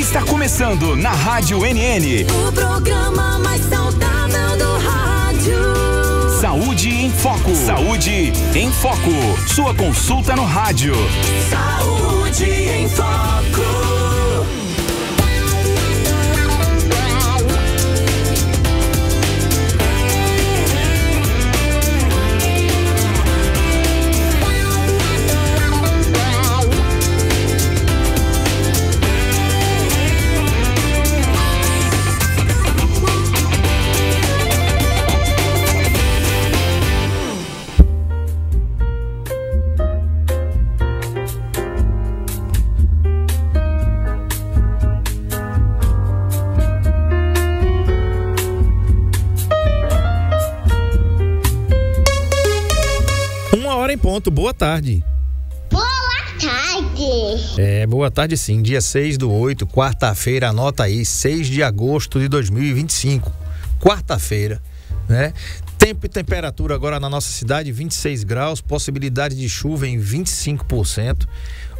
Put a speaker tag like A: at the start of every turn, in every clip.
A: Está começando na Rádio NN.
B: O programa mais saudável do rádio.
A: Saúde em Foco. Saúde em Foco. Sua consulta no rádio.
B: Saúde em Foco.
C: Em ponto, boa tarde.
D: Boa tarde.
C: Boa tarde sim, dia 6/8, quarta-feira, anota aí, 6 de agosto de 2025, quarta-feira, né? Tempo e temperatura agora na nossa cidade, 26 graus, possibilidade de chuva em 25%,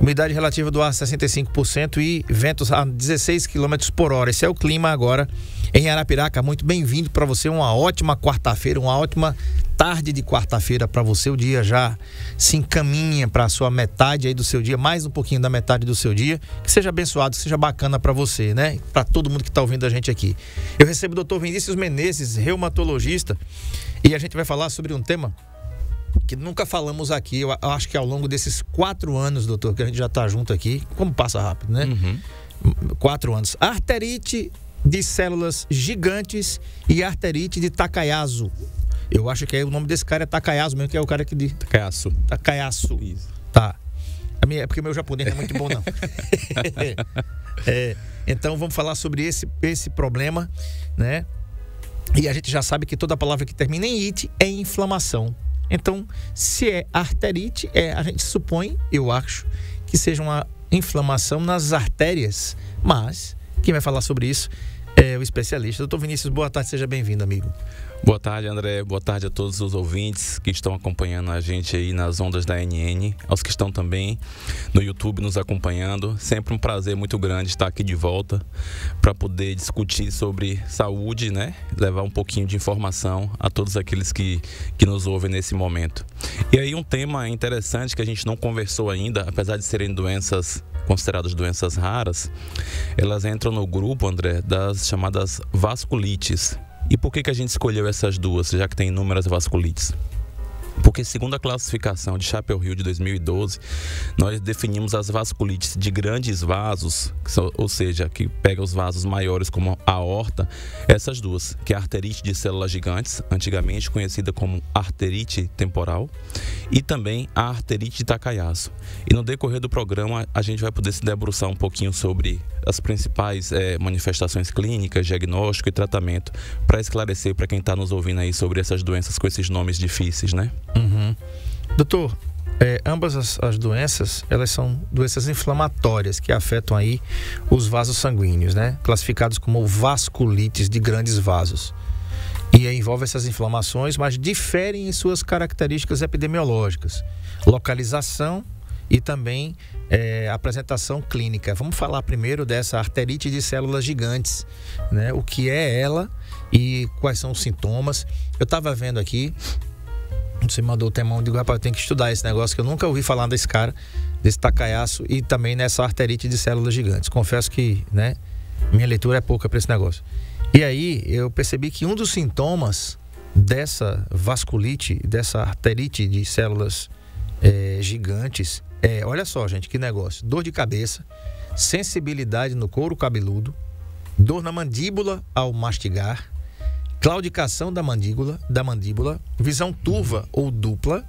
C: umidade relativa do ar 65% e ventos a 16 km por hora. Esse é o clima agora em Arapiraca. Muito bem-vindo para você, uma ótima quarta-feira, uma ótima tarde de quarta-feira para você. O dia já se encaminha para a sua metade aí do seu dia, mais um pouquinho da metade do seu dia. Que seja abençoado, que seja bacana para você, né? Para todo mundo que está ouvindo a gente aqui. Eu recebo o Dr. Vinícius Menezes, reumatologista, e a gente vai falar sobre um tema que nunca falamos aqui. Eu acho que ao longo desses 4 anos, doutor, que a gente já está junto aqui, como passa rápido, né? 4 anos. Arterite de células gigantes e arterite de Takayasu. Eu acho que aí o nome desse cara é Takayasu mesmo, que é o cara que de Takayasu. Isso. Tá. É porque meu japonês não é muito bom, não. Então vamos falar sobre esse problema, né? E a gente já sabe que toda palavra que termina em ite é inflamação. Então, se é arterite, a gente supõe, eu acho, que seja uma inflamação nas artérias. Mas quem vai falar sobre isso é o especialista. Doutor Vinícius, boa tarde, seja bem-vindo, amigo.
E: Boa tarde, André. Boa tarde a todos os ouvintes que estão acompanhando a gente aí nas ondas da NN, aos que estão também no YouTube nos acompanhando. Sempre um prazer muito grande estar aqui de volta para poder discutir sobre saúde, né? Levar um pouquinho de informação a todos aqueles que nos ouvem nesse momento. E aí um tema interessante que a gente não conversou ainda, apesar de serem doenças consideradas doenças raras, elas entram no grupo, André, das chamadas vasculites. E por que a gente escolheu essas duas, já que tem inúmeras vasculites? Porque segundo a classificação de Chapel-Hill de 2012, nós definimos as vasculites de grandes vasos, ou seja, que pega os vasos maiores como a aorta, essas duas, que é a arterite de células gigantes, antigamente conhecida como arterite temporal, e também a arterite de Takayasu. E no decorrer do programa a gente vai poder se debruçar um pouquinho sobre as principais manifestações clínicas, diagnóstico e tratamento, para esclarecer para quem está nos ouvindo aí sobre essas doenças com esses nomes difíceis, né?
C: Doutor, ambas as doenças, elas são doenças inflamatórias que afetam aí os vasos sanguíneos, né? Classificados como vasculites de grandes vasos. E envolve essas inflamações, mas diferem em suas características epidemiológicas, localização e também apresentação clínica. Vamos falar primeiro dessa arterite de células gigantes, né? O que é ela e quais são os sintomas. Eu estava vendo aqui, você mandou o temão, digo, rapaz, eu tenho que estudar esse negócio, que eu nunca ouvi falar desse cara, desse Takayasu, e também nessa arterite de células gigantes. Confesso que, né, minha leitura é pouca para esse negócio. E aí eu percebi que um dos sintomas dessa vasculite, dessa arterite de células gigantes olha só, gente, que negócio: dor de cabeça, sensibilidade no couro cabeludo, dor na mandíbula ao mastigar, claudicação da mandíbula, visão turva ou dupla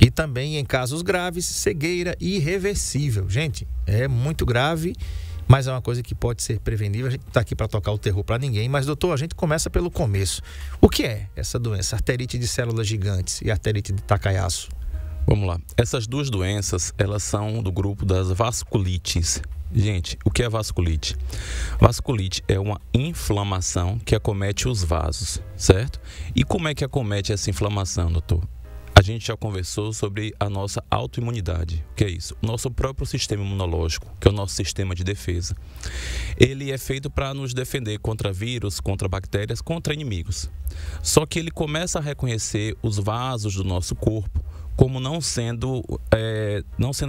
C: e também, em casos graves, cegueira irreversível. Gente, é muito grave, mas é uma coisa que pode ser prevenível. A gente não está aqui para tocar o terror para ninguém, mas, doutor, a gente começa pelo começo. O que é essa doença, arterite de células gigantes e arterite de Takayasu?
E: Vamos lá. Essas duas doenças, elas são do grupo das vasculites. Gente, o que é vasculite? Vasculite é uma inflamação que acomete os vasos, certo? E como é que acomete essa inflamação, doutor? a gente já conversou sobre a nossa autoimunidade. O que é isso? O nosso próprio sistema imunológico, que é o nosso sistema de defesa. Ele é feito para nos defender contra vírus, contra bactérias, contra inimigos. Só que ele começa a reconhecer os vasos do nosso corpo como não sendo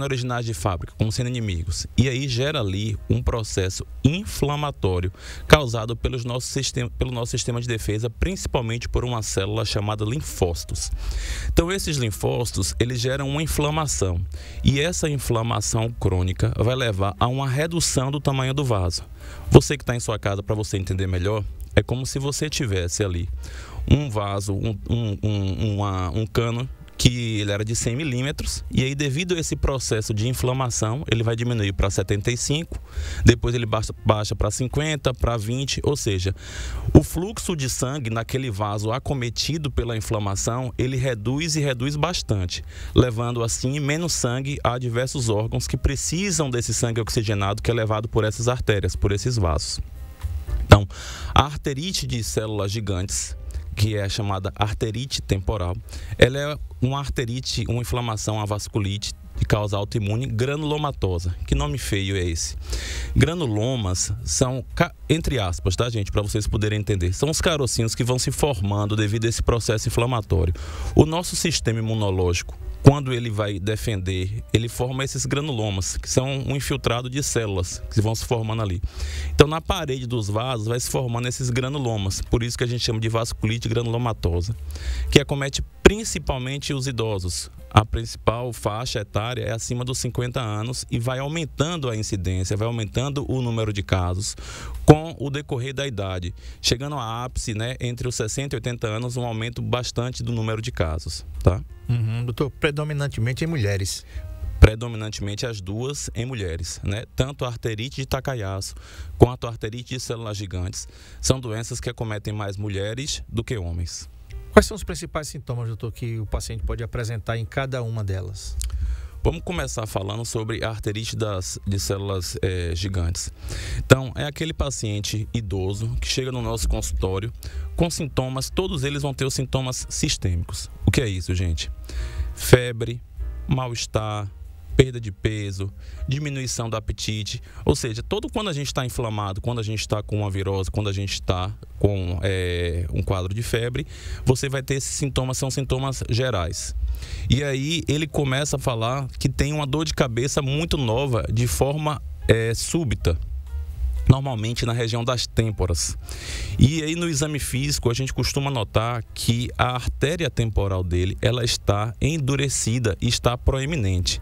E: originais de fábrica, como sendo inimigos. E aí gera ali um processo inflamatório causado pelo nosso sistema de defesa, principalmente por uma célula chamada linfócitos. Então esses linfócitos, eles geram uma inflamação. E essa inflamação crônica vai levar a uma redução do tamanho do vaso. Você que está em sua casa, para você entender melhor, é como se você tivesse ali um vaso, um cano, que ele era de 100 milímetros, e aí devido a esse processo de inflamação, ele vai diminuir para 75, depois ele baixa para 50, para 20, ou seja, o fluxo de sangue naquele vaso acometido pela inflamação, ele reduz e reduz bastante, levando assim menos sangue a diversos órgãos que precisam desse sangue oxigenado que é levado por essas artérias, por esses vasos. Então, a arterite de células gigantes, que é a chamada arterite temporal, ela é uma arterite, uma inflamação, uma vasculite de causa autoimune granulomatosa. Que nome feio é esse? Granulomas são, entre aspas, tá, gente, para vocês poderem entender, são os carocinhos que vão se formando devido a esse processo inflamatório. O nosso sistema imunológico, quando ele vai defender, ele forma esses granulomas, que são um infiltrado de células que vão se formando ali. Então, na parede dos vasos vai se formando esses granulomas, por isso que a gente chama de vasculite granulomatosa, que acomete principalmente os idosos. A principal faixa etária é acima dos 50 anos e vai aumentando a incidência, vai aumentando o número de casos com o decorrer da idade, chegando a ápice, né, entre os 60 e 80 anos, um aumento bastante do número de casos, tá?
C: Doutor, predominantemente em mulheres.
E: Predominantemente as duas em mulheres, né? Tanto a arterite de Takayasu quanto a arterite de células gigantes são doenças que acometem mais mulheres do que homens.
C: Quais são os principais sintomas, doutor, que o paciente pode apresentar em cada uma delas?
E: Vamos começar falando sobre a arterite de células gigantes. Então, é aquele paciente idoso que chega no nosso consultório com sintomas, todos eles vão ter os sintomas sistêmicos. O que é isso, gente? Febre, mal-estar, perda de peso, diminuição do apetite, ou seja, quando a gente está inflamado, quando a gente está com uma virose, quando a gente está com um quadro de febre, você vai ter esses sintomas, são sintomas gerais. E aí ele começa a falar que tem uma dor de cabeça muito nova, de forma súbita, normalmente na região das têmporas. E aí no exame físico a gente costuma notar que a artéria temporal dele, ela está endurecida e está proeminente.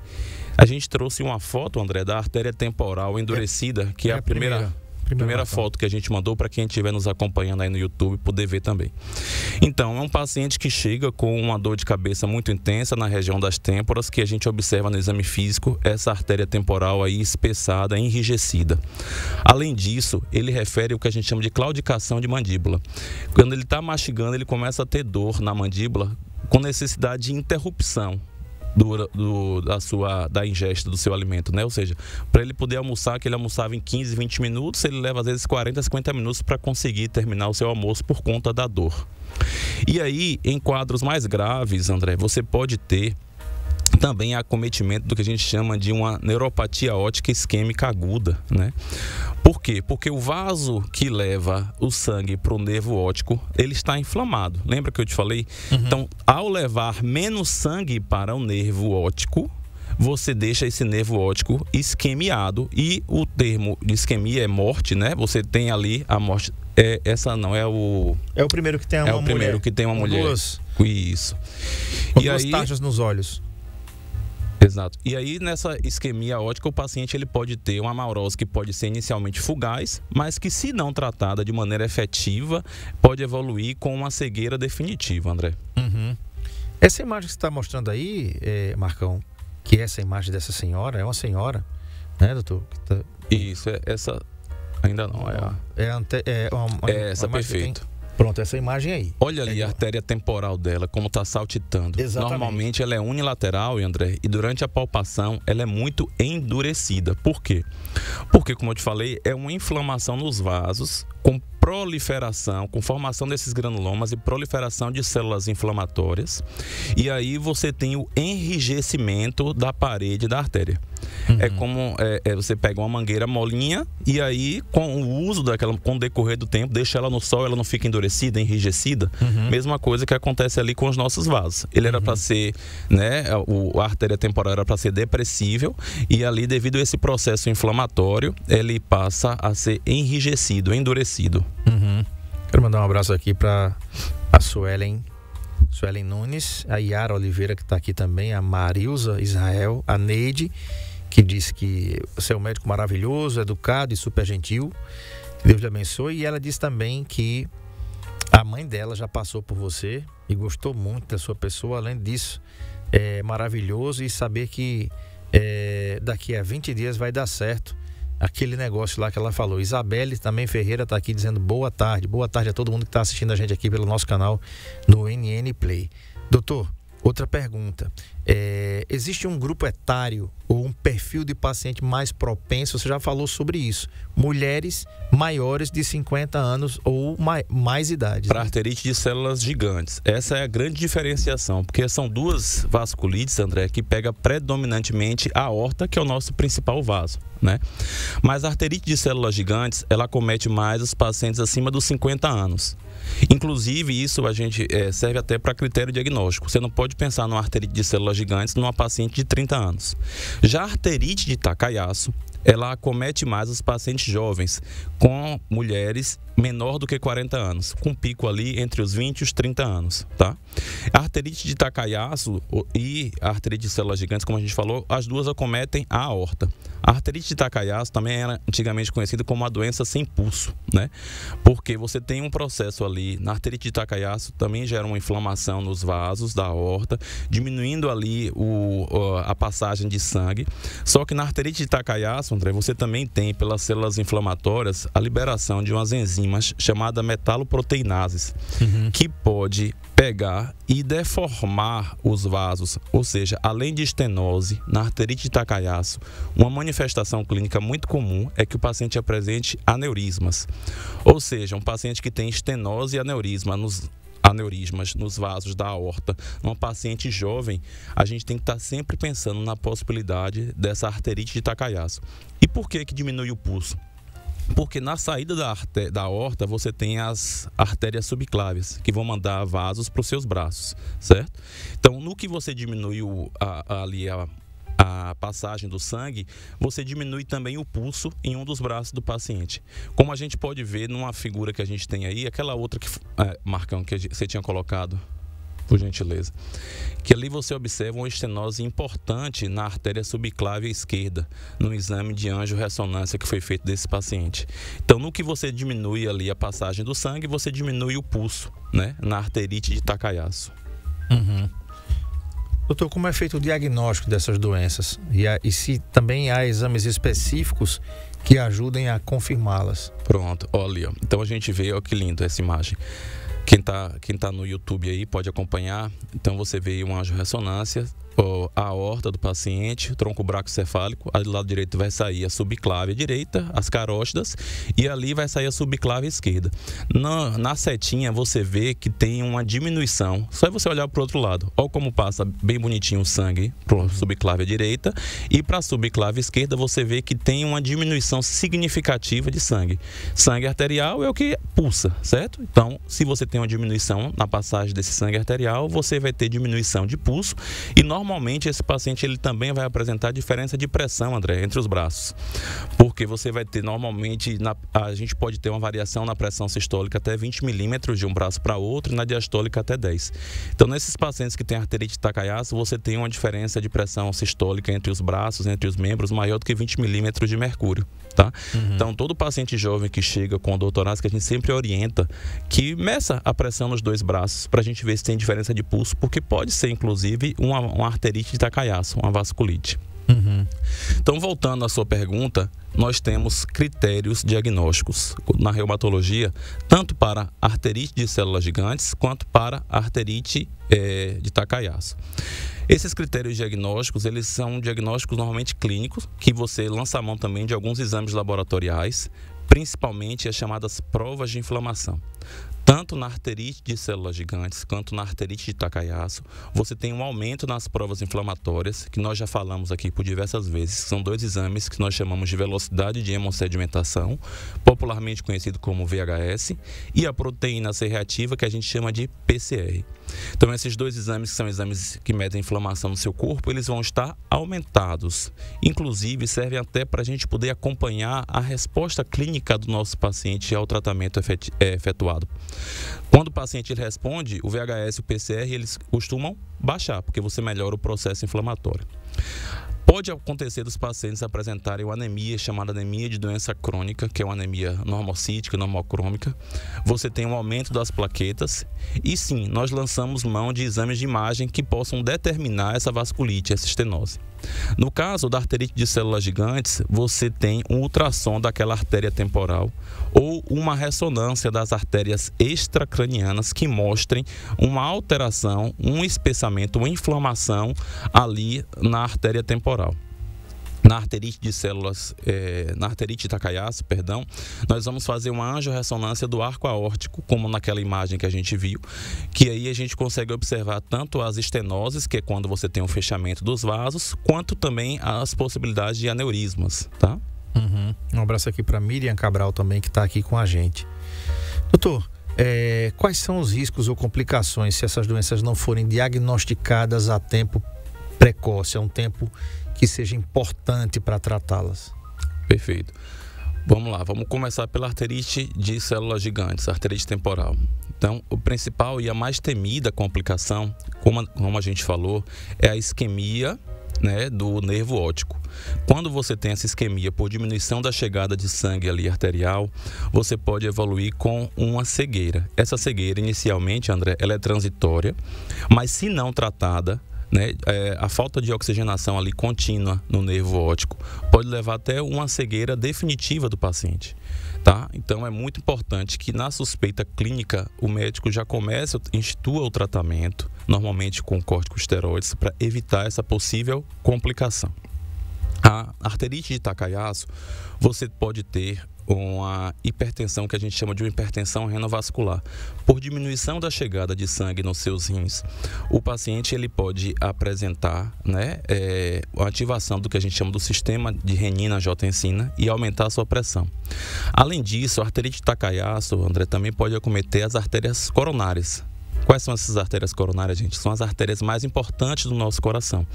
E: A gente trouxe uma foto, André, da artéria temporal endurecida, que é a primeira foto que a gente mandou para quem estiver nos acompanhando aí no YouTube poder ver também. Então, é um paciente que chega com uma dor de cabeça muito intensa na região das têmporas, que a gente observa no exame físico, essa artéria temporal aí espessada, enrijecida. Além disso, ele refere o que a gente chama de claudicação de mandíbula. Quando ele está mastigando, ele começa a ter dor na mandíbula com necessidade de interrupção da ingesta do seu alimento, né? Ou seja, para ele poder almoçar, que ele almoçava em 15, 20 minutos, ele leva às vezes 40, 50 minutos para conseguir terminar o seu almoço por conta da dor. E aí, em quadros mais graves, André, você pode ter também acometimento do que a gente chama de uma neuropatia óptica isquêmica aguda, né? Por quê? Porque o vaso que leva o sangue para o nervo óptico, ele está inflamado. Lembra que eu te falei? Então, ao levar menos sangue para o nervo óptico, você deixa esse nervo óptico isquemiado. E o termo de isquemia é morte, né? Você tem ali a morte. Essa não é o...
C: É o primeiro que tem uma mulher.
E: É o primeiro que tem uma mulher.
C: Duas.
E: Isso.
C: Com duas taxas nos olhos.
E: Exato. E aí, nessa isquemia óptica, o paciente ele pode ter uma amaurose que pode ser inicialmente fugaz, mas que, se não tratada de maneira efetiva, pode evoluir com uma cegueira definitiva, André.
C: Essa imagem que você está mostrando aí, Marcão, que essa imagem dessa senhora, é uma senhora, né, doutor?
E: Isso, essa ainda não.
C: Essa,
E: perfeito.
C: Pronto, essa imagem aí.
E: Olha ali a artéria temporal dela, como está saltitando.
C: Exatamente.
E: Normalmente ela é unilateral, André, e durante a palpação ela é muito endurecida. Por quê? Porque, como eu te falei, é uma inflamação nos vasos com proliferação, com formação desses granulomas e proliferação de células inflamatórias. E aí você tem o enrijecimento da parede da artéria. É como você pega uma mangueira molinha e aí com o uso daquela, com o decorrer do tempo, deixa ela no sol, ela não fica endurecida, enrijecida. Mesma coisa que acontece ali com os nossos vasos. Ele era para ser, né, a artéria temporal era para ser depressível e ali, devido a esse processo inflamatório, ele passa a ser enrijecido, endurecido.
C: Quero mandar um abraço aqui para a Suelen Nunes, a Yara Oliveira, que está aqui também, a Marilza Israel, a Neide, que disse que você é um médico maravilhoso, educado e super gentil. Que Deus lhe abençoe. E ela disse também que a mãe dela já passou por você e gostou muito da sua pessoa. Além disso, é maravilhoso e saber que daqui a 20 dias vai dar certo aquele negócio lá que ela falou. Isabelle também Ferreira está aqui dizendo boa tarde a todo mundo que está assistindo a gente aqui pelo nosso canal no NN Play. Doutor, outra pergunta, existe um grupo etário ou um perfil de paciente mais propenso? Você já falou sobre isso, mulheres maiores de 50 anos ou mais idade,
E: para arterite de células gigantes. Essa é a grande diferenciação, porque são duas vasculites, André, que pega predominantemente a aorta, que é o nosso principal vaso, né? Mas a arterite de células gigantes, ela acomete mais os pacientes acima dos 50 anos. Inclusive, isso a gente serve até para critério diagnóstico. Você não pode pensar numa arterite de células gigantes numa paciente de 30 anos. Já a arterite de Takayasuo, ela acomete mais os pacientes jovens, com mulheres menor do que 40 anos, com pico ali entre os 20 e os 30 anos, tá? A arterite de Takayasuo e a arterite de células gigantes, como a gente falou, as duas acometem a aorta. A arterite de Takayasuo também era antigamente conhecida como uma doença sem pulso, né? Porque você tem um processo ali, na arterite de Takayasuo também gera uma inflamação nos vasos da aorta, diminuindo ali a passagem de sangue. Só que na arterite de Takayasuo, André, você também tem, pelas células inflamatórias, a liberação de umas enzimas chamadas metaloproteinases, que pode pegar e deformar os vasos, ou seja, além de estenose, na arterite de Takayasuo, uma manifestação clínica muito comum é que o paciente apresente aneurismas, ou seja, um paciente que tem estenose e aneurismas nos vasos da aorta. Numa paciente jovem, a gente tem que estar sempre pensando na possibilidade dessa arterite de Takayasuo. E por que diminui o pulso? Porque na saída da aorta você tem as artérias subclávias, que vão mandar vasos para os seus braços, certo? Então, no que você diminui a passagem do sangue, você diminui também o pulso em um dos braços do paciente. Como a gente pode ver numa figura que a gente tem aí, aquela outra Marcão, que você tinha colocado, por gentileza, que ali você observa uma estenose importante na artéria subclávia esquerda, no exame de angiorressonância que foi feito desse paciente. Então, no que você diminui ali a passagem do sangue, você diminui o pulso, né, na arterite de Takayasuo.
C: Doutor, como é feito o diagnóstico dessas doenças? E se também há exames específicos que ajudem a confirmá-las?
E: Pronto, olha, então a gente vê, olha que lindo essa imagem. Quem tá no YouTube aí pode acompanhar. Então você vê uma angiorressonância, a aorta do paciente, o tronco bracocefálico, ali do lado direito vai sair a subclávia direita, as carótidas, e ali vai sair a subclávia esquerda. Na setinha você vê que tem uma diminuição, só é você olhar para o outro lado. Olha como passa bem bonitinho o sangue para a subclávia direita, e para a subclávia esquerda você vê que tem uma diminuição significativa de sangue. Sangue arterial é o que pulsa, certo? Então, se você tem uma diminuição na passagem desse sangue arterial, você vai ter diminuição de pulso, e normalmente esse paciente ele também vai apresentar diferença de pressão, André, entre os braços, porque você vai ter normalmente, a gente pode ter uma variação na pressão sistólica até 20 milímetros de um braço para outro, e na diastólica até 10. Então, nesses pacientes que têm arterite de Takayasuo, você tem uma diferença de pressão sistólica entre os braços, entre os membros, maior do que 20 milímetros de mercúrio, tá? Então, todo paciente jovem que chega com doutorado, que a gente sempre orienta que meça a pressão nos dois braços, para a gente ver se tem diferença de pulso, porque pode ser, inclusive, uma arterite de Takayasuo, uma vasculite. Então, voltando à sua pergunta, nós temos critérios diagnósticos na reumatologia, tanto para arterite de células gigantes, quanto para arterite de Takayasuo. Esses critérios diagnósticos, eles são diagnósticos normalmente clínicos, que você lança a mão também de alguns exames laboratoriais, principalmente as chamadas provas de inflamação. Tanto na arterite de células gigantes quanto na arterite de Takayasu, você tem um aumento nas provas inflamatórias, que nós já falamos aqui por diversas vezes. São 2 exames que nós chamamos de velocidade de hemossedimentação, popularmente conhecido como VHS, e a proteína C reativa, que a gente chama de PCR. Então, esses 2 exames, que são exames que medem a inflamação no seu corpo, eles vão estar aumentados. Inclusive, servem até para a gente poder acompanhar a resposta clínica do nosso paciente ao tratamento efetuado. Quando o paciente ele responde, o VHS e o PCR, eles costumam baixar, porque você melhora o processo inflamatório. Pode acontecer dos pacientes apresentarem uma anemia chamada anemia de doença crônica, que é uma anemia normocítica, normocrômica. Você tem um aumento das plaquetas e sim, nós lançamos mão de exames de imagem que possam determinar essa vasculite, essa estenose. No caso da arterite de células gigantes, você tem um ultrassom daquela artéria temporal ou uma ressonância das artérias extracranianas que mostrem uma alteração, um espessamento, uma inflamação ali na artéria temporal. Na arterite de células, na arterite de Takayasu, nós vamos fazer uma angiorressonância do arco aórtico, como naquela imagem que a gente viu, que aí a gente consegue observar tanto as estenoses, que é quando você tem um fechamento dos vasos, quanto também as possibilidades de aneurismas, tá?
C: Um abraço aqui para Miriam Cabral também, que está aqui com a gente. Doutor, quais são os riscos ou complicações se essas doenças não forem diagnosticadas a tempo precoce, a um tempo que seja importante para tratá-las?
E: Perfeito. Vamos lá, vamos começar pela arterite de células gigantes, arterite temporal. Então, o principal e a mais temida complicação, como a gente falou, é a isquemia, né, do nervo óptico. Quando você tem essa isquemia por diminuição da chegada de sangue ali arterial, você pode evoluir com uma cegueira. Essa cegueira, inicialmente, André, ela é transitória, mas se não tratada, né, a falta de oxigenação ali contínua no nervo óptico pode levar até uma cegueira definitiva do paciente, tá? Então é muito importante que na suspeita clínica o médico já comece, institua o tratamento, normalmente com corticosteroides, para evitar essa possível complicação. A arterite de Takayasu, você pode ter uma hipertensão que a gente chama de uma hipertensão renovascular. Por diminuição da chegada de sangue nos seus rins, o paciente ele pode apresentar, né, a ativação do que a gente chama do sistema de renina-angiotensina e aumentar a sua pressão. Além disso, a arterite de Takayasu, André, também pode acometer as artérias coronárias. Quais são essas artérias coronárias, gente? São as artérias mais importantes do nosso coração,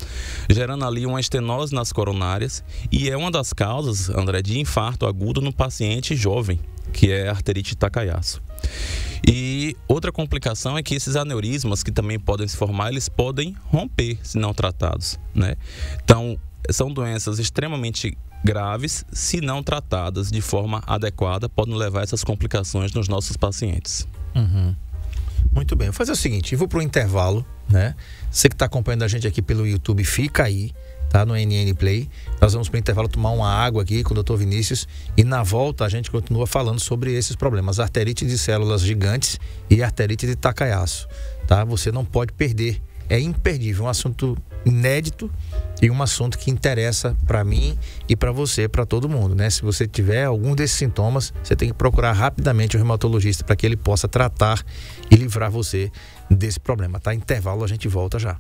E: gerando ali uma estenose nas coronárias e é uma das causas, André, de infarto agudo no paciente jovem, que é a arterite de Takayasu. E outra complicação é que esses aneurismas que também podem se formar, eles podem romper se não tratados, né? Então, são doenças extremamente graves, se não tratadas de forma adequada, podem levar a essas complicações nos nossos pacientes.
C: Muito bem, vou fazer o seguinte, eu vou para o intervalo, né? Você que está acompanhando a gente aqui pelo YouTube, fica aí, tá? No NN Play. Nós vamos para o intervalo tomar uma água aqui com o Dr. Vinícius e na volta a gente continua falando sobre esses problemas, arterite de células gigantes e arterite de Takayasu, tá? Você não pode perder, é imperdível, um assunto inédito e um assunto que interessa para mim e para você, para todo mundo, né? Se você tiver algum desses sintomas, você tem que procurar rapidamente o reumatologista para que ele possa tratar e livrar você desse problema, tá? Intervalo, a gente volta já.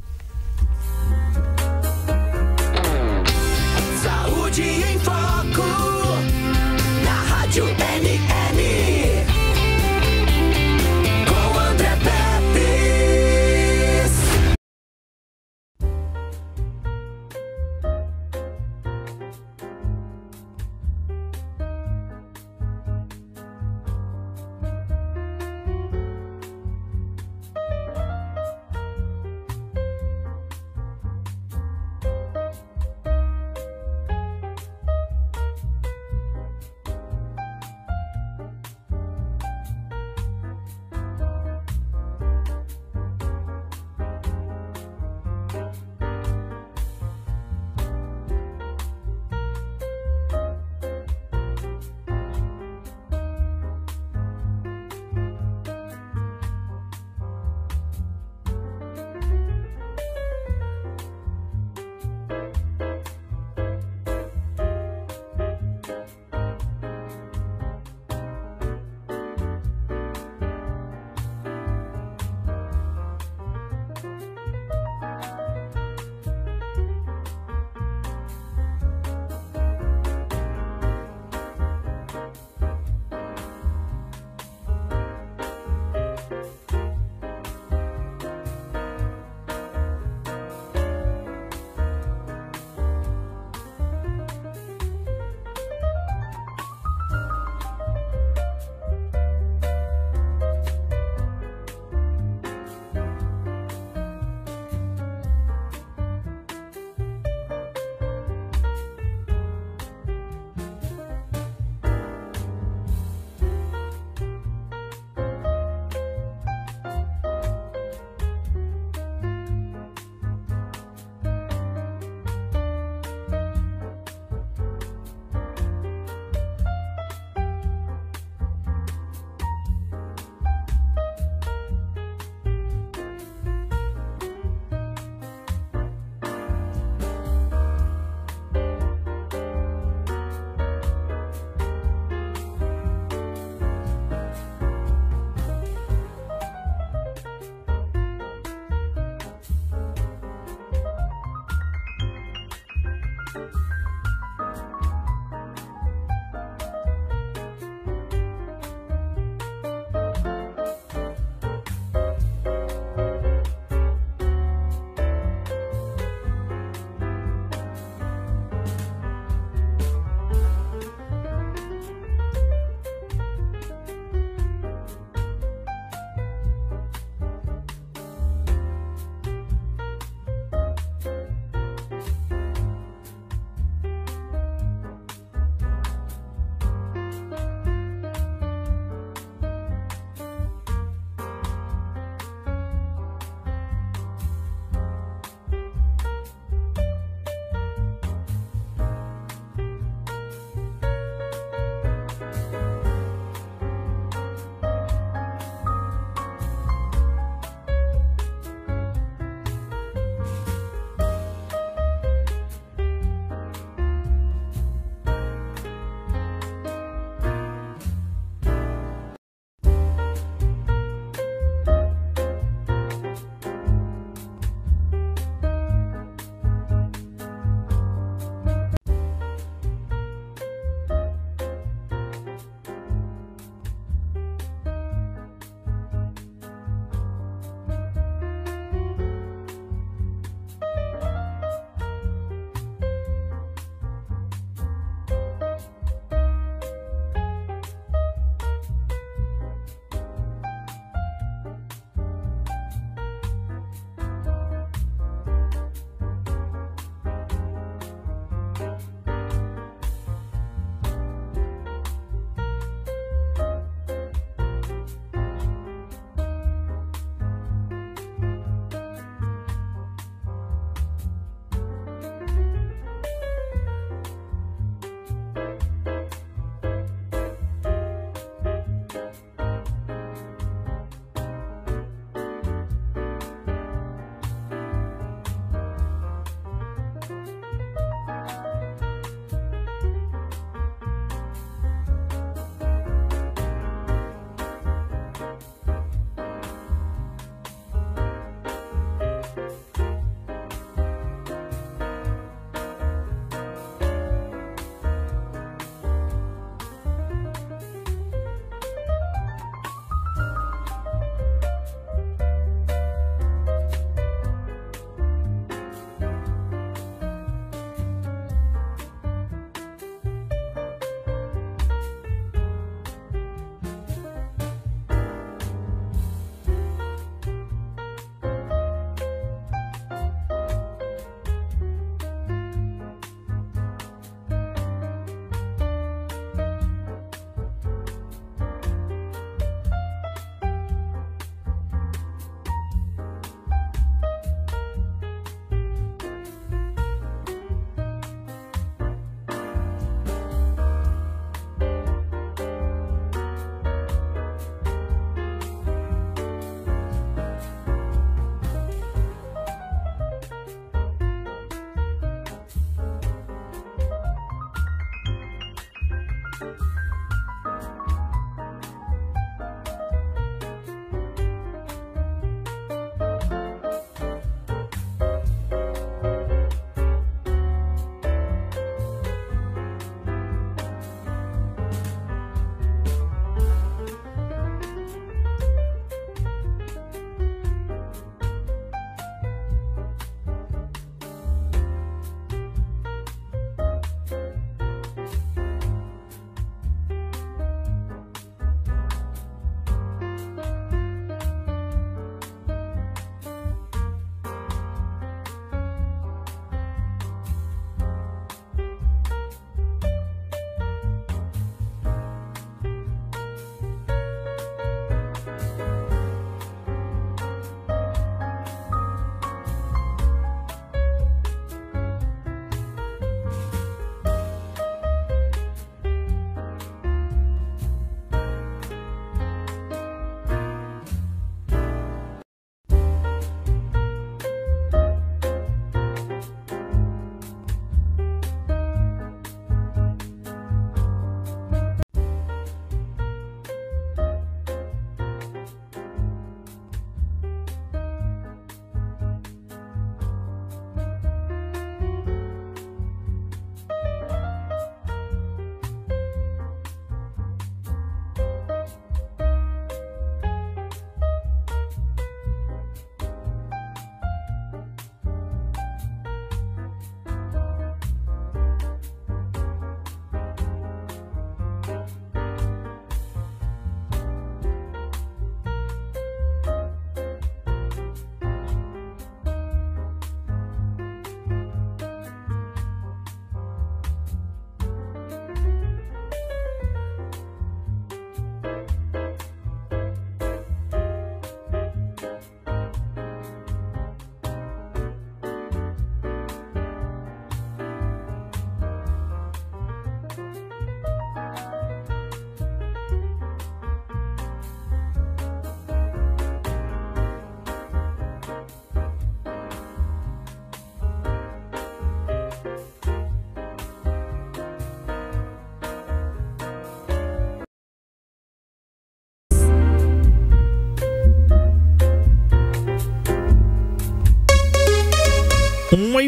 B: Saúde em Foco, na Rádio NN.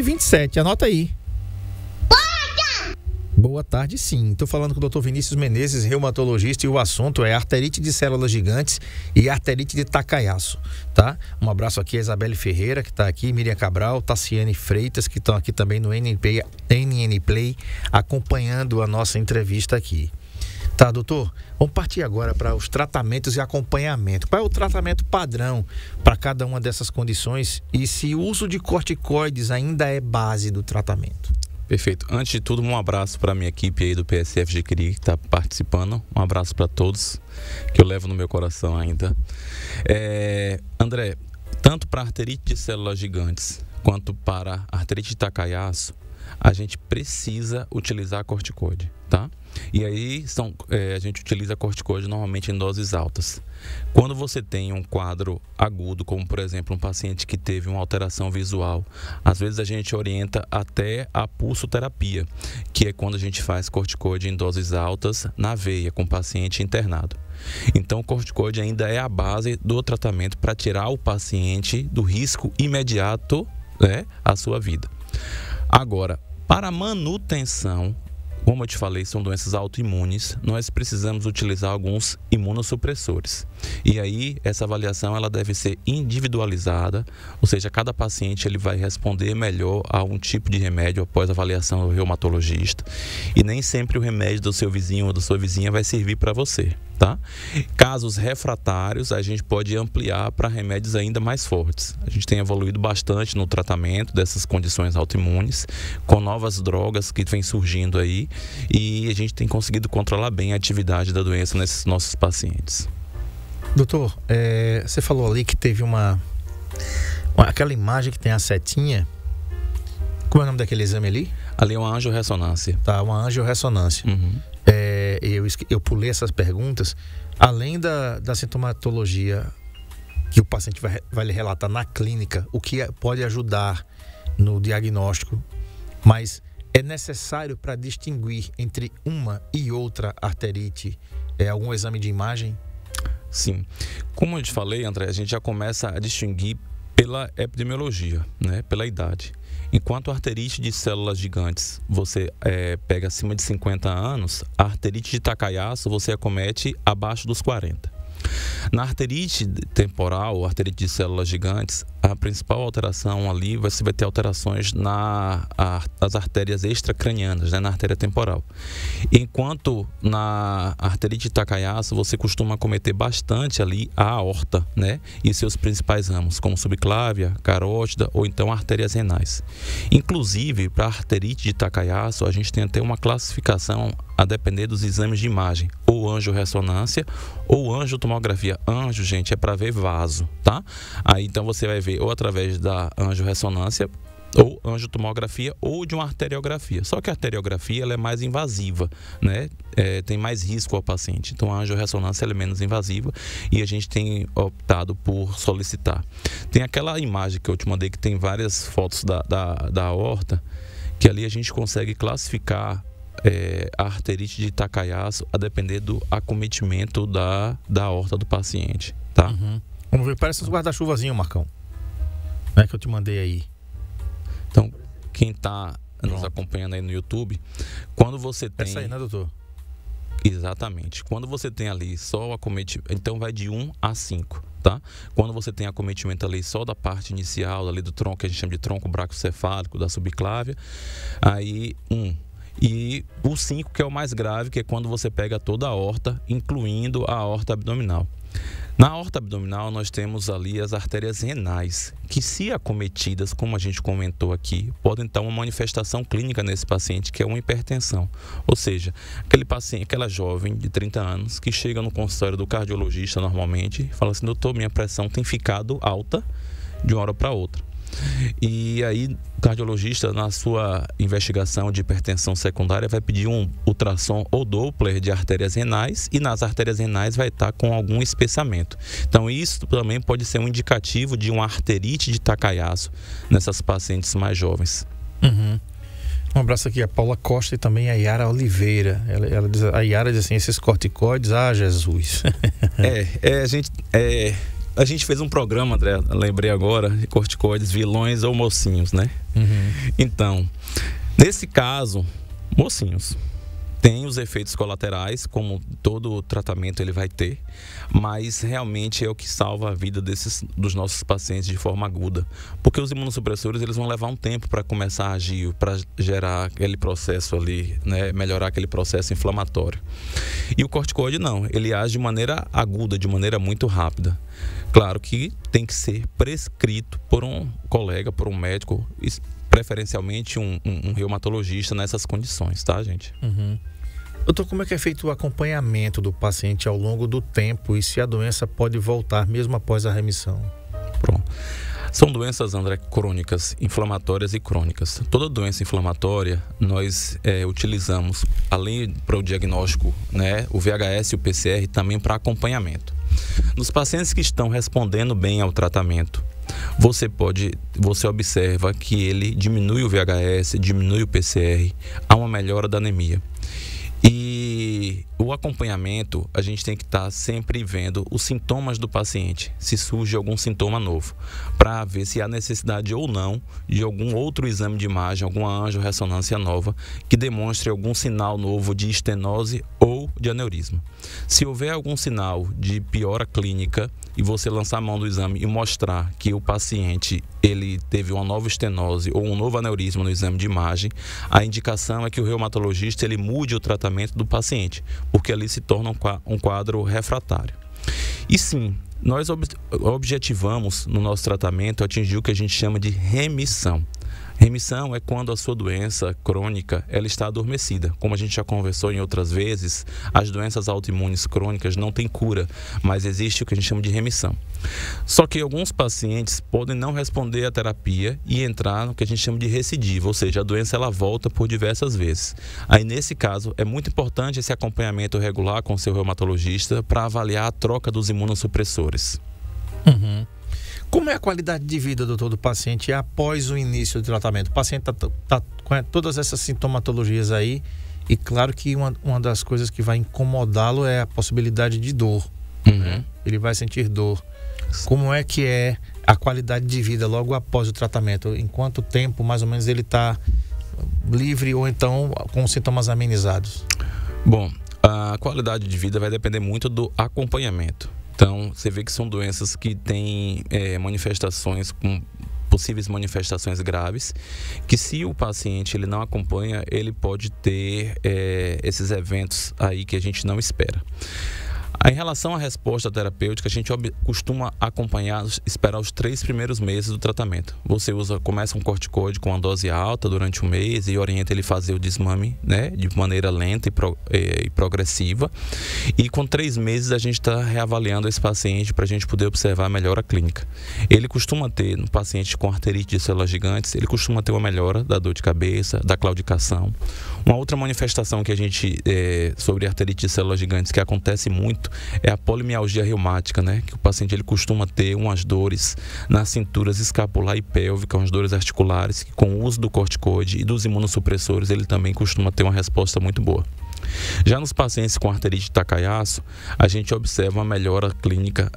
C: 1h27, anota aí. Boa tarde, sim. Estou falando com o Dr. Vinícius Menezes, reumatologista, e o assunto é arterite de células gigantes e arterite de Takayasu, tá? Um abraço aqui a Isabelle Ferreira, que está aqui, Miriam Cabral, Tassiane Freitas, que estão aqui também no NN Play, acompanhando a nossa entrevista aqui. Tá, doutor? Vamos partir agora para os tratamentos e acompanhamento. Qual é o tratamento padrão para cada uma dessas condições e se o uso de corticoides ainda é base do tratamento?
E: Perfeito. Antes de tudo, um abraço para a minha equipe aí do PSF Jiquiri que está participando. Um abraço para todos, que eu levo no meu coração ainda. André, tanto para arterite de células gigantes quanto para arterite de Takayasu, a gente precisa utilizar corticoide, tá? E aí a gente utiliza corticoide normalmente em doses altas. Quando você tem um quadro agudo, como por exemplo um paciente que teve uma alteração visual, às vezes a gente orienta até a pulsoterapia, que é quando a gente faz corticoide em doses altas na veia com o paciente internado. Então o corticoide ainda é a base do tratamento para tirar o paciente do risco imediato, né, à sua vida. Agora, para manutenção, como eu te falei, são doenças autoimunes, nós precisamos utilizar alguns imunossupressores. E aí, essa avaliação ela deve ser individualizada, ou seja, cada paciente ele vai responder melhor a um tipo de remédio após a avaliação do reumatologista. E nem sempre o remédio do seu vizinho ou da sua vizinha vai servir para você, tá? Casos refratários, a gente pode ampliar para remédios ainda mais fortes. A gente tem evoluído bastante no tratamento dessas condições autoimunes, com novas drogas que vêm surgindo aí, e a gente tem conseguido controlar bem a atividade da doença nesses nossos pacientes.
C: Doutor, você falou ali que teve aquela imagem que tem a setinha. Como é o nome daquele exame ali?
E: Ali é uma angiorressonância.
C: Tá, uma angiorressonância.
E: Uhum.
C: Eu pulei essas perguntas. Além da sintomatologia que o paciente vai lhe relatar na clínica, o que pode ajudar no diagnóstico, mas é necessário para distinguir entre uma e outra arterite algum exame de imagem?
E: Sim. Como eu te falei, André, a gente já começa a distinguir pela epidemiologia, né? Pela idade. Enquanto a arterite de células gigantes você pega acima de 50 anos, a arterite de Takayasu você acomete abaixo dos 40. Na arterite temporal, arterite de células gigantes, a principal alteração ali, você vai ter alterações nas artérias extracranianas, né, na artéria temporal. Enquanto na arterite de Takayasu, você costuma acometer bastante ali a aorta, né, e seus principais ramos, como subclávia, carótida ou então artérias renais. Inclusive, para a arterite de Takayasu, a gente tem até uma classificação a depender dos exames de imagem, ou angiorressonância ou angiotomografia. Anjo, gente, é para ver vaso, tá? Aí então você vai ver ou através da angiorressonância ou angiotomografia ou de uma arteriografia. Só que a arteriografia ela é mais invasiva, né? Tem mais risco ao paciente. Então a angiorressonância ela é menos invasiva e a gente tem optado por solicitar. Tem aquela imagem que eu te mandei que tem várias fotos da aorta, que ali a gente consegue classificar a arterite de Takayasu a depender do acometimento da aorta do paciente, tá?
C: Uhum. Vamos ver, parece uns guarda-chuvazinho, Marcão, né, que eu te mandei aí.
E: Então, quem está nos acompanhando aí no YouTube, quando você tem...
C: Essa aí, né, doutor?
E: Exatamente. Quando você tem ali só o acometimento, então vai de 1 a 5, tá? Quando você tem acometimento ali só da parte inicial, ali do tronco, que a gente chama de tronco bracocefálico, da subclávia, aí 1. E o 5, que é o mais grave, que é quando você pega toda a aorta, incluindo a aorta abdominal. Na aorta abdominal, nós temos ali as artérias renais, que se acometidas, como a gente comentou aqui, podem ter uma manifestação clínica nesse paciente, que é uma hipertensão. Ou seja, aquele paciente, aquela jovem de 30 anos, que chega no consultório do cardiologista normalmente, fala assim: doutor, minha pressão tem ficado alta de uma hora para outra. E aí o cardiologista, na sua investigação de hipertensão secundária, vai pedir um ultrassom ou Doppler de artérias renais, e nas artérias renais vai estar com algum espessamento. Então isso também pode ser um indicativo de uma arterite de Takayasu nessas pacientes mais jovens.
C: Uhum. Um abraço aqui a Paula Costa e também a Yara Oliveira. Ela diz, a Yara diz assim: esses corticoides, Jesus.
E: A gente A gente fez um programa, André, lembrei agora, de corticoides, vilões ou mocinhos, né? Então, nesse caso, mocinhos. Tem os efeitos colaterais, como todo tratamento ele vai ter, mas realmente é o que salva a vida dos nossos pacientes de forma aguda. Porque os imunossupressores eles vão levar um tempo para começar a agir, para gerar aquele processo ali, né, melhorar aquele processo inflamatório. E o corticoide não, ele age de maneira aguda, de maneira muito rápida. Claro que tem que ser prescrito por um colega, por um médico, preferencialmente um reumatologista nessas condições, tá, gente?
C: Doutor, como é que é feito o acompanhamento do paciente ao longo do tempo e se a doença pode voltar mesmo após a remissão?
E: Pronto. São doenças, André, crônicas, inflamatórias e crônicas. Toda doença inflamatória nós utilizamos, além para o diagnóstico, né, o VHS e o PCR, também para acompanhamento. Nos pacientes que estão respondendo bem ao tratamento, você observa que ele diminui o VHS, diminui o PCR, há uma melhora da anemia. E o acompanhamento, a gente tem que estar sempre vendo os sintomas do paciente, se surge algum sintoma novo, para ver se há necessidade ou não de algum outro exame de imagem, alguma angiorressonância nova, que demonstre algum sinal novo de estenose ou de aneurisma. Se houver algum sinal de piora clínica e você lançar a mão do exame e mostrar que o paciente ele teve uma nova estenose ou um novo aneurisma no exame de imagem, a indicação é que o reumatologista ele mude o tratamento do paciente, porque ali se torna um quadro refratário. E sim, nós objetivamos no nosso tratamento atingir o que a gente chama de remissão. Remissão é quando a sua doença crônica ela está adormecida. Como a gente já conversou em outras vezes, as doenças autoimunes crônicas não têm cura, mas existe o que a gente chama de remissão. Só que alguns pacientes podem não responder à terapia e entrar no que a gente chama de recidiva, ou seja, a doença ela volta por diversas vezes. Aí nesse caso é muito importante esse acompanhamento regular com o seu reumatologista para avaliar a troca dos imunossupressores.
C: Como é a qualidade de vida, doutor, do paciente após o início do tratamento? O paciente está com todas essas sintomatologias aí e claro que uma das coisas que vai incomodá-lo é a possibilidade de dor. Né? Ele vai sentir dor. Como é que é a qualidade de vida logo após o tratamento? Em quanto tempo, mais ou menos, ele está livre ou então com sintomas amenizados? Bom,
E: a qualidade de vida vai depender muito do acompanhamento. Então, você vê que são doenças que têm manifestações com possíveis manifestações graves, que se o paciente ele não acompanha, ele pode ter esses eventos aí que a gente não espera. Em relação à resposta terapêutica, a gente costuma acompanhar, esperar os 3 primeiros meses do tratamento. Você começa um corticoide com uma dose alta durante um mês e orienta ele a fazer o desmame, né, de maneira lenta e progressiva. E com 3 meses a gente está reavaliando esse paciente para a gente poder observar a melhora clínica. Ele costuma ter, no paciente com arterite de células gigantes, ele costuma ter uma melhora da dor de cabeça, da claudicação. Uma outra manifestação que a gente, sobre arterite de células gigantes, que acontece muito, é a polimialgia reumática, né? Que o paciente ele costuma ter umas dores nas cinturas escapular e pélvica, umas dores articulares, que com o uso do corticoide e dos imunossupressores ele também costuma ter uma resposta muito boa. Já nos pacientes com arterite de Takayasu, a gente observa uma melhora clínica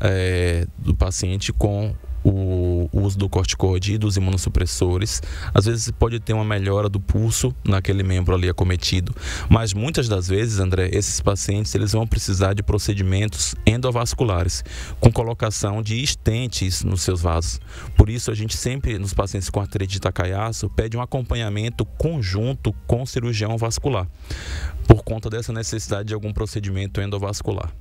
E: do paciente com o uso do corticoide e dos imunossupressores. Às vezes pode ter uma melhora do pulso naquele membro ali acometido, mas muitas das vezes, André, esses pacientes eles vão precisar de procedimentos endovasculares, com colocação de estentes nos seus vasos. Por isso a gente sempre, nos pacientes com arterite de Takayasu, pede um acompanhamento conjunto com o cirurgião vascular, por conta dessa necessidade de algum procedimento endovascular.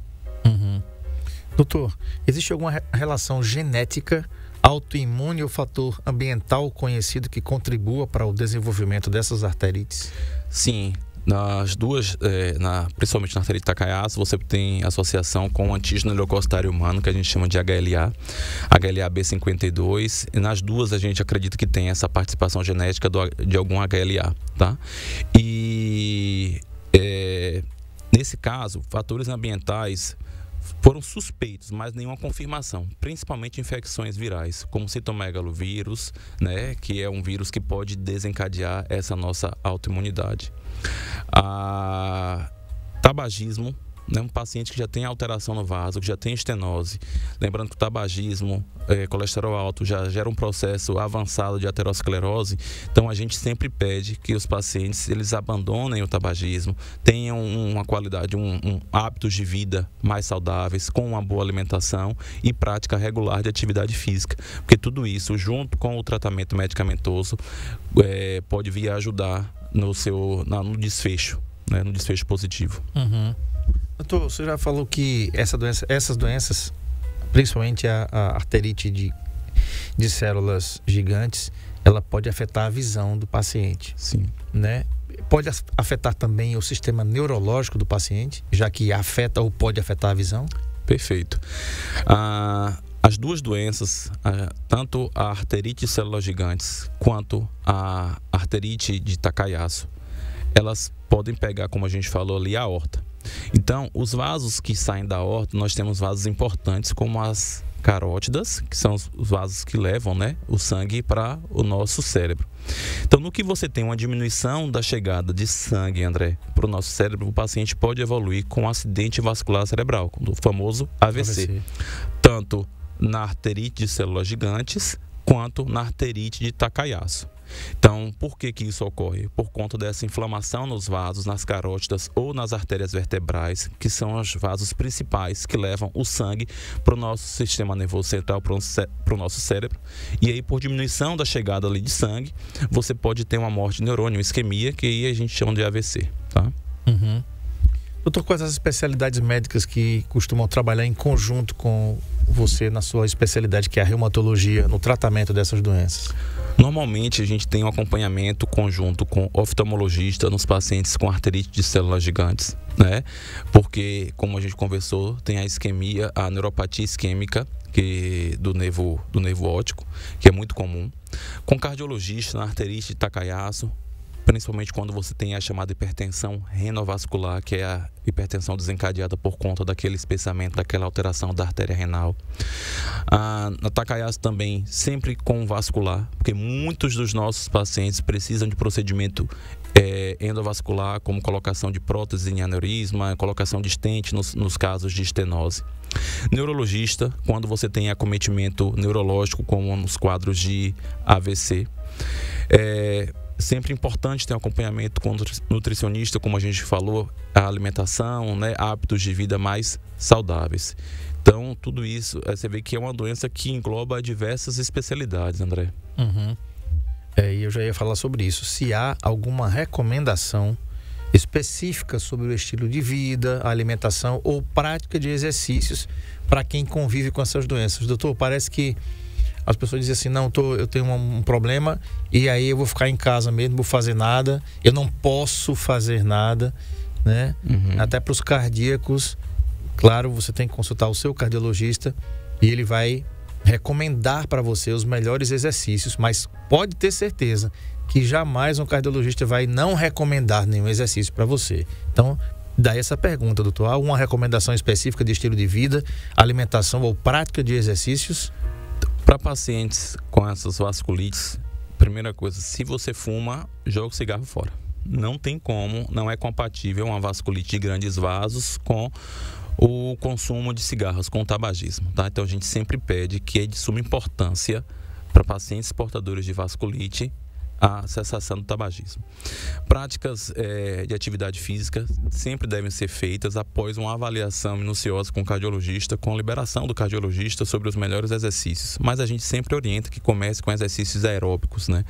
C: Doutor, existe alguma relação genética, autoimune ou fator ambiental conhecido que contribua para o desenvolvimento dessas arterites?
E: Sim, nas duas, principalmente na arterite Takayasu, você tem associação com o antígeno leucocitário humano, que a gente chama de HLA, HLA-B52, e nas duas a gente acredita que tem essa participação genética de algum HLA, tá? E nesse caso, fatores ambientais foram suspeitos, mas nenhuma confirmação, principalmente infecções virais, como citomegalovírus, né, que é um vírus que pode desencadear essa nossa autoimunidade. Tabagismo, né? Um paciente que já tem alteração no vaso, que já tem estenose. Lembrando que o tabagismo, colesterol alto, já gera um processo avançado de aterosclerose. Então a gente sempre pede que os pacientes eles abandonem o tabagismo, tenham uma qualidade, hábitos de vida mais saudáveis, com uma boa alimentação e prática regular de atividade física. Porque tudo isso, junto com o tratamento medicamentoso, pode vir a ajudar no desfecho, né? No desfecho positivo.
C: Doutor, você já falou que essas doenças, principalmente a arterite de células gigantes, ela pode afetar a visão do paciente.
E: Sim.
C: Né? Pode afetar também o sistema neurológico do paciente, já que afeta ou pode afetar a visão?
E: Perfeito. As duas doenças, tanto a arterite de células gigantes quanto a arterite de Takayasu, elas podem pegar, como a gente falou ali, a aorta. Então, os vasos que saem da aorta, nós temos vasos importantes como as carótidas, que são os vasos que levam, né, o sangue para o nosso cérebro. Então, no que você tem uma diminuição da chegada de sangue, André, para o nosso cérebro, o paciente pode evoluir com um acidente vascular cerebral, o famoso AVC. Tanto na arterite de células gigantes, quanto na arterite de Takayasu. Então, por que isso ocorre? Por conta dessa inflamação nos vasos, nas carótidas ou nas artérias vertebrais, que são os vasos principais que levam o sangue para o nosso sistema nervoso central, para o nosso cérebro. E aí, por diminuição da chegada ali de sangue, você pode ter uma morte de neurônio, isquemia, que aí a gente chama de AVC, tá?
C: Doutor, quais as especialidades médicas que costumam trabalhar em conjunto com você na sua especialidade, que é a reumatologia, no tratamento dessas doenças?
E: Normalmente a gente tem um acompanhamento conjunto com oftalmologista nos pacientes com arterite de células gigantes, né? Porque, como a gente conversou, tem a isquemia, a neuropatia isquêmica do nervo óptico, que é muito comum. Com cardiologista na arterite de Takayasu, principalmente quando você tem a chamada hipertensão renovascular, que é a hipertensão desencadeada por conta daquele espessamento, daquela alteração da artéria renal. Na Takayasu também, sempre com vascular, porque muitos dos nossos pacientes precisam de procedimento endovascular, como colocação de prótese em aneurisma, colocação de stent nos casos de estenose. Neurologista, quando você tem acometimento neurológico, como nos quadros de AVC. Sempre importante ter um acompanhamento com o nutricionista, como a gente falou, a alimentação, né, hábitos de vida mais saudáveis. Então, tudo isso, você vê que é uma doença que engloba diversas especialidades, André.
C: E eu já ia falar sobre isso. Se há alguma recomendação específica sobre o estilo de vida, a alimentação ou prática de exercícios para quem convive com essas doenças. Doutor, parece que as pessoas dizem assim, não, eu tenho um problema e aí eu vou ficar em casa mesmo, não vou fazer nada, eu não posso fazer nada, né? Até para os cardíacos, claro, você tem que consultar o seu cardiologista e ele vai recomendar para você os melhores exercícios, mas pode ter certeza que jamais um cardiologista vai não recomendar nenhum exercício para você. Então, daí essa pergunta, doutor, há alguma recomendação específica de estilo de vida, alimentação ou prática de exercícios?
E: Para pacientes com essas vasculites, primeira coisa, se você fuma, joga o cigarro fora. Não tem como, não é compatível uma vasculite de grandes vasos com o consumo de cigarros, com o tabagismo, tá? Então a gente sempre pede que é de suma importância para pacientes portadores de vasculite a cessação do tabagismo. Práticas de atividade física sempre devem ser feitas após uma avaliação minuciosa com o cardiologista, com liberação do cardiologista sobre os melhores exercícios. Mas a gente sempre orienta que comece com exercícios aeróbicos, né?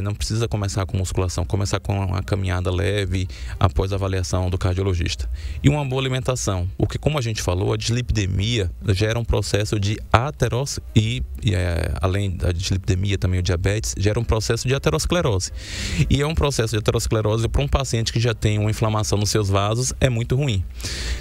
E: Não precisa começar com musculação, começar com uma caminhada leve após a avaliação do cardiologista. E uma boa alimentação, porque como a gente falou, a dislipidemia gera um processo de além da dislipidemia também o diabetes, gera um processo de aterosclerose. E é um processo de aterosclerose para um paciente que já tem uma inflamação nos seus vasos é muito ruim.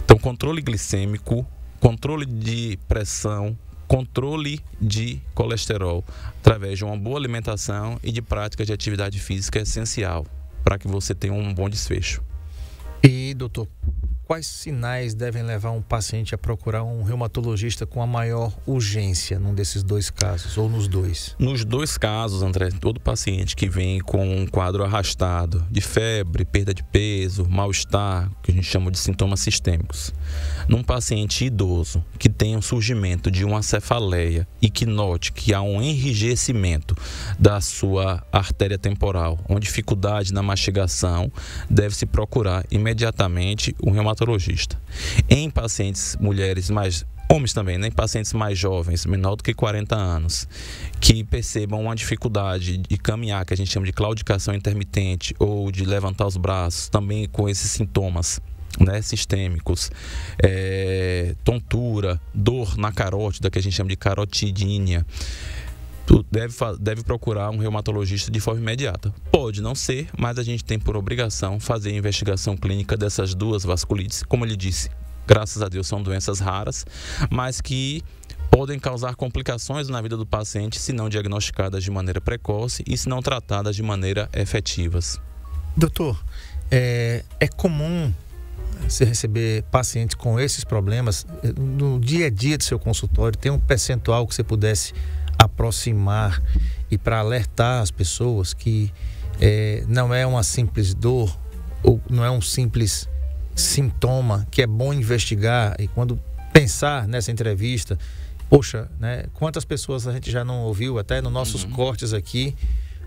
E: Então, controle glicêmico, controle de pressão, controle de colesterol, através de uma boa alimentação e de prática de atividade física é essencial para que você tenha um bom desfecho.
C: E, doutor, quais sinais devem levar um paciente a procurar um reumatologista com a maior urgência num desses dois casos, ou nos dois?
E: Nos dois casos, André, todo paciente que vem com um quadro arrastado de febre, perda de peso, mal-estar, que a gente chama de sintomas sistêmicos, num paciente idoso que tem um surgimento de uma cefaleia e que note que há um enrijecimento da sua artéria temporal, uma dificuldade na mastigação, deve-se procurar imediatamente um reumatologista. Em pacientes mulheres homens também, né? Em pacientes mais jovens, menor do que 40 anos, que percebam uma dificuldade de caminhar, que a gente chama de claudicação intermitente, ou de levantar os braços, também com esses sintomas, né, sistêmicos, tontura, dor na carótida, que a gente chama de carotidínia, deve procurar um reumatologista de forma imediata. Pode não ser, mas a gente tem por obrigação fazer a investigação clínica dessas duas vasculites. Como ele disse, graças a Deus são doenças raras, mas que podem causar complicações na vida do paciente se não diagnosticadas de maneira precoce e se não tratadas de maneira efetivas.
C: Doutor, é comum você receber pacientes com esses problemas no dia a dia do seu consultório? Tem um percentual que você pudesse aproximar e para alertar as pessoas que não é uma simples dor ou não é um simples sintoma, que é bom investigar? E quando pensar nessa entrevista, poxa, né, quantas pessoas a gente já não ouviu até nos nossos cortes aqui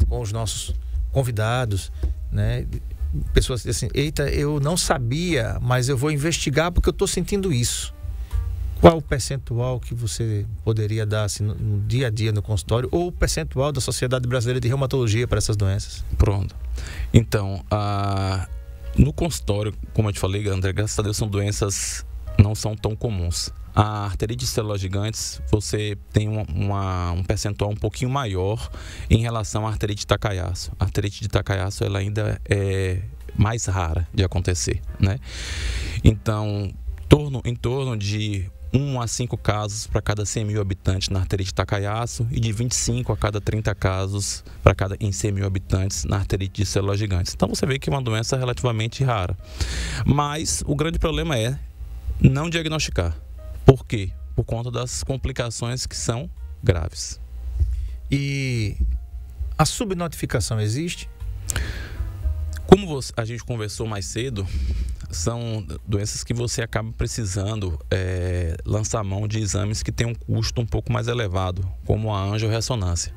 C: com os nossos convidados, né? Pessoas assim, eita, eu não sabia, mas eu vou investigar porque eu estou sentindo isso. Qual o percentual que você poderia dar assim, no dia a dia no consultório, ou o percentual da Sociedade Brasileira de Reumatologia para essas doenças?
E: Pronto. Então, no consultório, como eu te falei, André, graças a Deus são doenças não são tão comuns. A arterite de células gigantes, você tem um percentual um pouquinho maior em relação à arterite de Takayasu. A arterite de Takayasu ela ainda é mais rara de acontecer, né? Então, em torno de 1 a 5 casos para cada 100 mil habitantes na arterite de Takayasu e de 25 a cada 30 casos em 100 mil habitantes na arterite de células gigantes. Então você vê que é uma doença relativamente rara. Mas o grande problema é não diagnosticar. Por quê? Por conta das complicações que são graves.
C: E a subnotificação existe?
E: Como a gente conversou mais cedo, são doenças que você acaba precisando lançar mão de exames que têm um custo um pouco mais elevado, como a angiorressonância.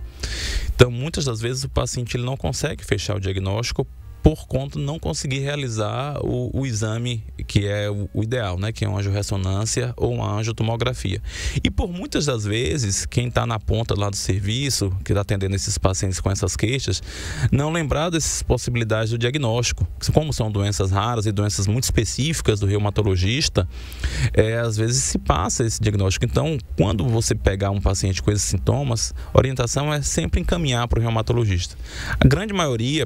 E: Então, muitas das vezes o paciente ele não consegue fechar o diagnóstico por conta de não conseguir realizar o exame que é o ideal, né? Que é uma angiorressonância ou uma angiotomografia. E por muitas das vezes, quem está na ponta lá do serviço, que está atendendo esses pacientes com essas queixas, não lembrar dessas possibilidades do diagnóstico. Como são doenças raras e doenças muito específicas do reumatologista, às vezes se passa esse diagnóstico. Então, quando você pegar um paciente com esses sintomas, a orientação é sempre encaminhar para o reumatologista. A grande maioria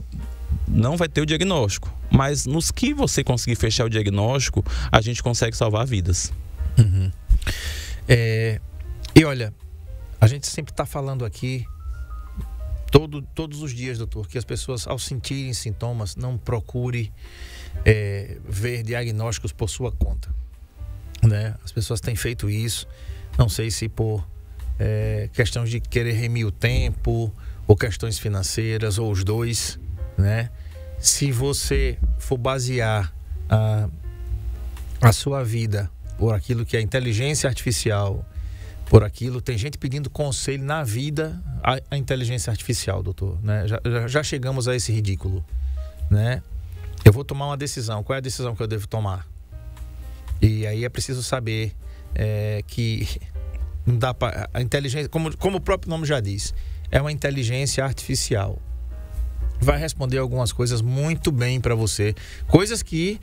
E: não vai ter o diagnóstico, mas nos que você conseguir fechar o diagnóstico, a gente consegue salvar vidas.
C: Uhum. E olha, a gente sempre está falando aqui todos os dias, doutor, que as pessoas, ao sentirem sintomas, não procure ver diagnósticos por sua conta, né? As pessoas têm feito isso, não sei se por questões de querer remir o tempo, ou questões financeiras, ou os dois, né? Se você for basear a sua vida por aquilo que é inteligência artificial, por aquilo, tem gente pedindo conselho na vida a inteligência artificial, doutor, né? Já chegamos a esse ridículo, né? Eu vou tomar uma decisão, qual é a decisão que eu devo tomar? E aí é preciso saber que não dá para a inteligência, como o próprio nome já diz, é uma inteligência artificial. Vai responder algumas coisas muito bem para você, coisas que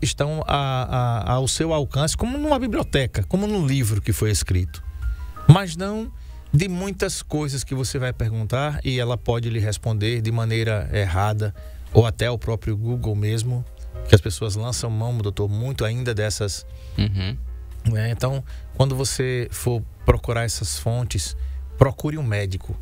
C: estão ao seu alcance, como numa biblioteca, como num livro que foi escrito, mas não de muitas coisas que você vai perguntar e ela pode lhe responder de maneira errada, ou até o próprio Google mesmo, que as pessoas lançam mão, doutor, muito ainda dessas. Então, quando você for procurar essas fontes, procure um médico.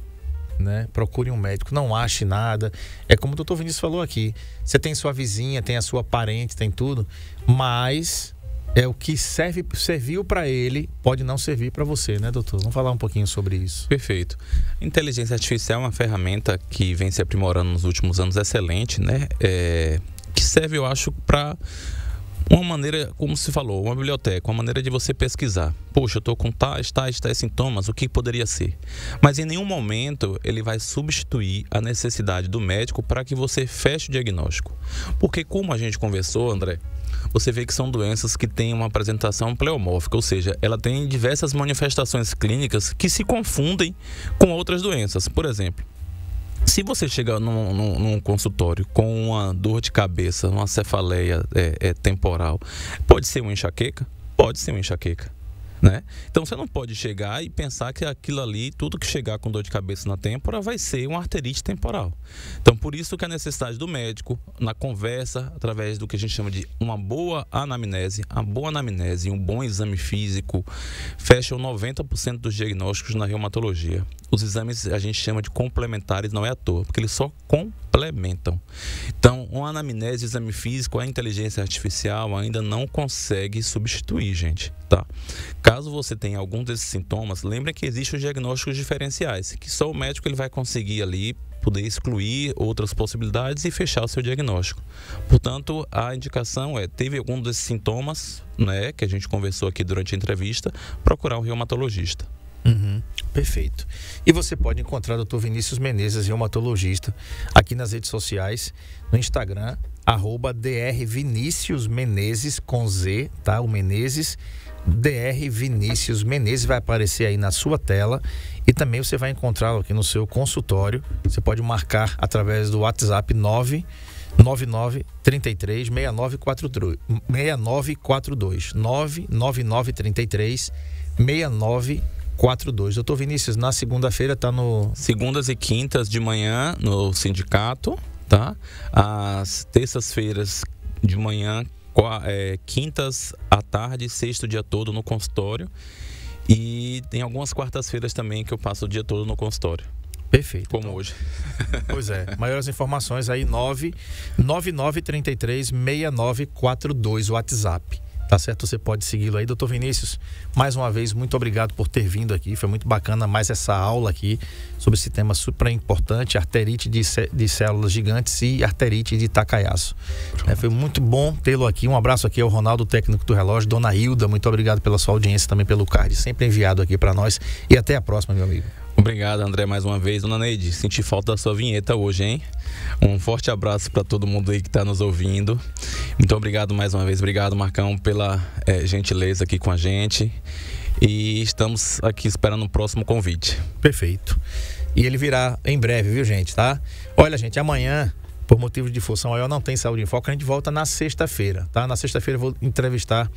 C: né? Procure um médico, não ache nada. É como o doutor Vinícius falou aqui, você tem sua vizinha, tem a sua parente, tem tudo, mas é o que serviu para ele, pode não servir para você, né, doutor? Vamos falar um pouquinho sobre isso.
E: Perfeito. Inteligência artificial é uma ferramenta que vem se aprimorando nos últimos anos, excelente, né? Que serve, eu acho, para uma maneira, como se falou, uma biblioteca, uma maneira de você pesquisar. Poxa, eu estou com tais sintomas, o que poderia ser? Mas em nenhum momento ele vai substituir a necessidade do médico para que você feche o diagnóstico. Porque como a gente conversou, André, você vê que são doenças que têm uma apresentação pleomórfica, ou seja, ela tem diversas manifestações clínicas que se confundem com outras doenças. Por exemplo, se você chegar num consultório com uma dor de cabeça, uma cefaleia temporal, pode ser uma enxaqueca? Pode ser uma enxaqueca, né? Então você não pode chegar e pensar que aquilo ali, tudo que chegar com dor de cabeça na têmpora vai ser uma arterite temporal. Então por isso que a necessidade do médico, na conversa, através do que a gente chama de uma boa anamnese, e um bom exame físico, fecham 90% dos diagnósticos na reumatologia. Os exames a gente chama de complementares, não é à toa, porque eles só complementam. Então, uma anamnese, exame físico, a inteligência artificial ainda não consegue substituir, gente, tá? Caso você tenha algum desses sintomas, lembre que existem os diagnósticos diferenciais, que só o médico ele vai conseguir ali poder excluir outras possibilidades e fechar o seu diagnóstico. Portanto, a indicação teve algum desses sintomas, né, que a gente conversou aqui durante a entrevista, procurar um reumatologista.
C: Perfeito. E você pode encontrar o Dr. Vinícius Menezes, reumatologista, aqui nas redes sociais, no Instagram, @drviniciusmenezes com Z, tá? O Menezes, Dr. Vinícius Menezes, vai aparecer aí na sua tela, e também você vai encontrá-lo aqui no seu consultório. Você pode marcar através do WhatsApp 99933 6942 99933 6942. Doutor Vinícius, na segunda-feira está no...
E: Segundas e quintas de manhã no sindicato, tá? Às terças-feiras de manhã, quintas à tarde, sexta o dia todo no consultório. E tem algumas quartas-feiras também que eu passo o dia todo no consultório.
C: Perfeito.
E: Como então, hoje.
C: Pois é. Maiores informações aí, 99933 6942, o WhatsApp. Tá certo? Você pode segui-lo aí. Doutor Vinícius, mais uma vez, muito obrigado por ter vindo aqui. Foi muito bacana mais essa aula aqui sobre esse tema super importante, arterite de células gigantes e arterite de Takayasu. Foi muito bom tê-lo aqui. Um abraço aqui ao Ronaldo, técnico do relógio. Dona Hilda, muito obrigado pela sua audiência, também pelo card sempre enviado aqui para nós. E até a próxima, meu amigo.
E: Obrigado, André, mais uma vez. Dona Neide, senti falta da sua vinheta hoje, hein? Um forte abraço para todo mundo aí que está nos ouvindo. Muito obrigado mais uma vez. Obrigado, Marcão, pela gentileza aqui com a gente. E estamos aqui esperando o próximo convite.
C: Perfeito. E ele virá em breve, viu, gente, tá? Olha, gente, amanhã, por motivo de força maior, não tem Saúde em Foco. A gente volta na sexta-feira, tá? Na sexta-feira eu vou entrevistar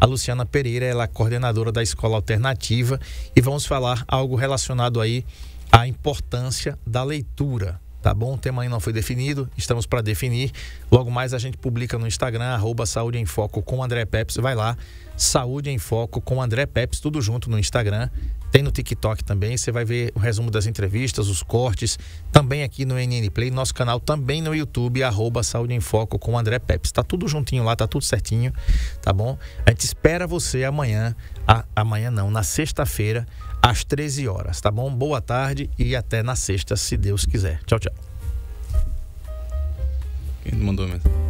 C: a Luciana Pereira, ela é coordenadora da Escola Alternativa, e vamos falar algo relacionado aí à importância da leitura, tá bom? O tema aí não foi definido, estamos para definir. Logo mais a gente publica no Instagram, @Saúde em Foco com André Peps. Vai lá, Saúde em Foco com André Peps, tudo junto no Instagram. Tem no TikTok também, você vai ver o resumo das entrevistas, os cortes, também aqui no NN Play, nosso canal também no YouTube, @Saúde em Foco com André Peps. Tá tudo juntinho lá, tá tudo certinho, tá bom? A gente espera você amanhã, na sexta-feira, às 13 horas, tá bom? Boa tarde e até na sexta, se Deus quiser. Tchau, tchau.
E: Quem mandou mesmo?